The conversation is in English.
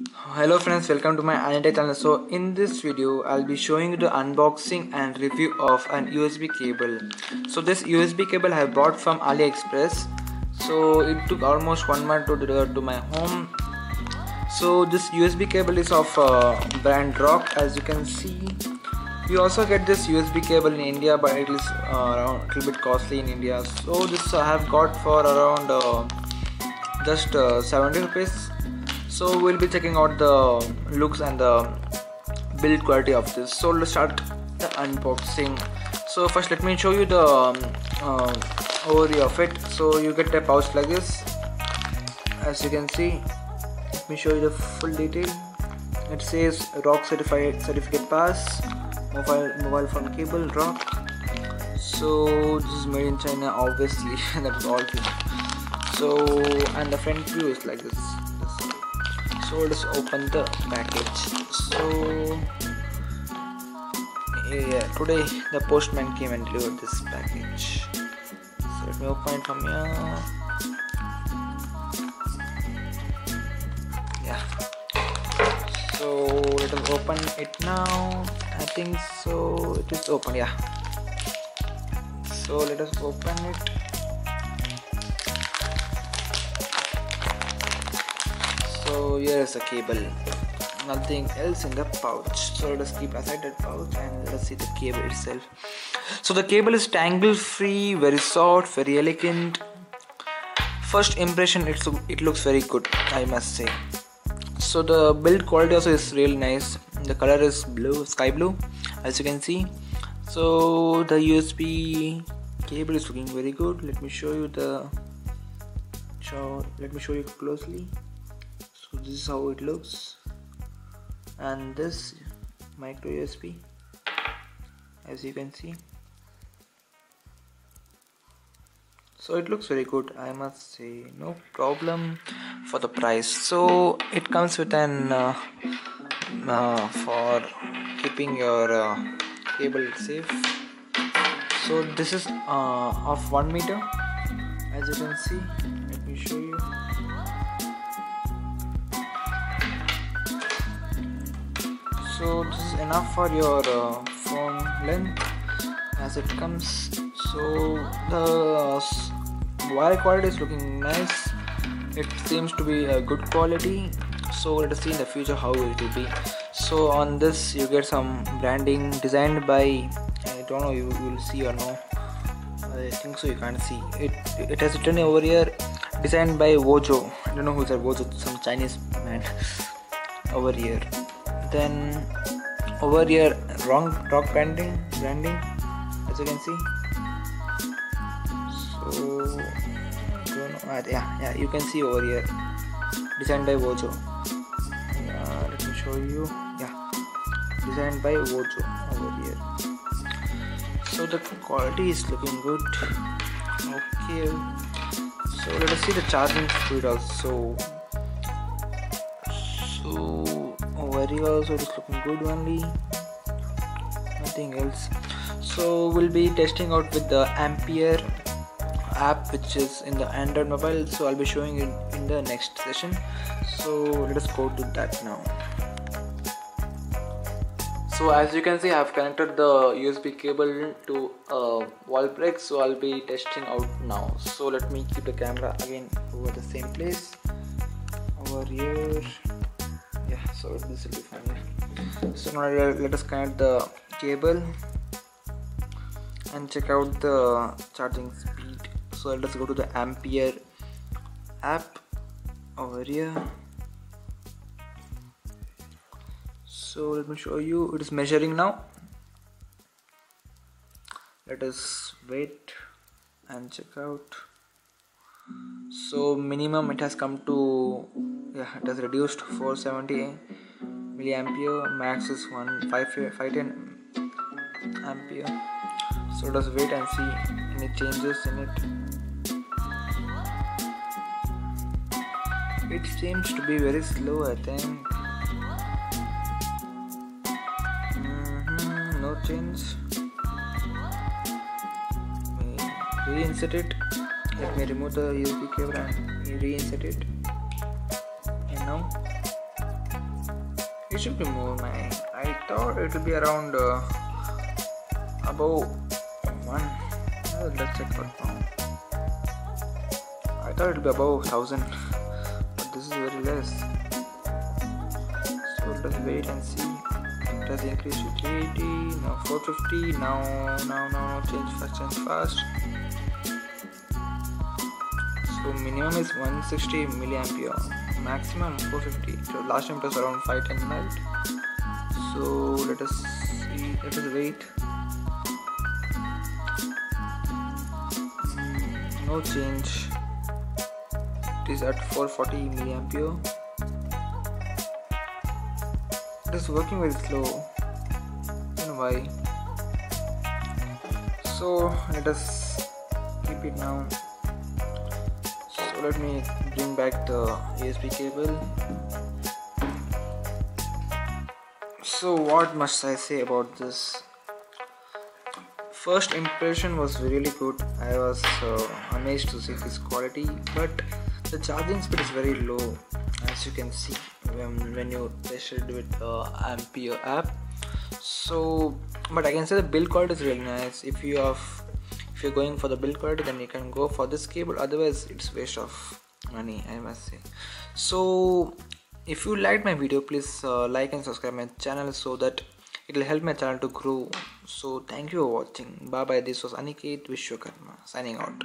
Hello friends, welcome to my Anitech channel. So in this video I'll be showing you the unboxing and review of an USB cable. So this USB cable I have bought from AliExpress. So it took almost 1 month to deliver to my home. So this USB cable is of brand Rock, as you can see. We also get this USB cable in India, but it is around a little bit costly in India. So this I have got for around just 70 rupees. So we'll be checking out the looks and the build quality of this. So let's start the unboxing. So first let me show you the overview of it. So you get a pouch like this, as you can see. Let me show you the full detail. It says Rock certificate pass, mobile phone cable Rock. So this is made in China, obviously. That's all thing. So and the front view is like this. So let's open the package. So yeah, today the postman came and delivered this package. So let me open it from here. Yeah. So let us open it now. I think so. It is open. Yeah. So let us open it. So here is the cable, nothing else in the pouch. So let us keep aside that pouch and let us see the cable itself. So the cable is tangle free, very soft, very elegant. First impression, it looks very good, I must say. So the build quality also is really nice. The color is blue, sky blue, as you can see. So the USB cable is looking very good. Let me show you closely. So this is how it looks, and this micro USB, as you can see. So it looks very good, I must say. No problem for the price. So it comes with an for keeping your cable safe. So this is of 1 meter, as you can see. Let me show you. So this is enough for your phone length as it comes. So the wire quality is looking nice. It seems to be a good quality. So let us see in the future how it will be. So on this you get some branding designed by, I don't know, you will see or no. I think so, you can't see it. It has written over here, designed by Wojo. I don't know who's that Wojo, some Chinese man over here. Then over here rock branding, as you can see. So don't know, yeah, you can see over here, designed by Wojo. Let me show you. Yeah, designed by Wojo over here. So the quality is looking good. Okay, so let us see the charging speed also. So over here also it is looking good only, nothing else. So we'll be testing out with the Ampere app, which is in the Android mobile. So I'll be showing it in the next session. So let us go to that now. So as you can see, I have connected the USB cable to a wall break. So I'll be testing out now. So let me keep the camera again over the same place, over here. Yeah, so this will be fine. So now let us connect the cable and check out the charging speed. So let us go to the Ampere app over here. So let me show you, it is measuring now. Let us wait and check out. So minimum it has come to, yeah, it has reduced 470 milliampere. Max is 510 ampere. So let us wait and see any changes in it. It seems to be very slow, I think. No change. Reinsert it. Let me remove the USB cable and reinsert it. And now It should be more, man. I thought it would be around above one. Let's check for now. I thought it would be above 1000, but this is very less. So let's wait and see. It has increased to 380, now 450, now change fast. So minimum is 160 milliampere, maximum 450. So last time it was around 510 mAh. So let us see, let us wait. No change. It is at 440 milliampere. It is working very slow. I don't know why. So let us keep it now. So let me bring back the USB cable. So what must I say about this? First impression was really good. I was amazed to see this quality, but the charging speed is very low, as you can see when you test it with the Ampere app. So but I can say the build quality is really nice. If you're going for the build quality, then you can go for this cable, otherwise it's waste of money, I must say. So if you liked my video, please like and subscribe my channel so that it will help my channel to grow. So thank you for watching. Bye bye. This was Aniket Vishwakarma signing out.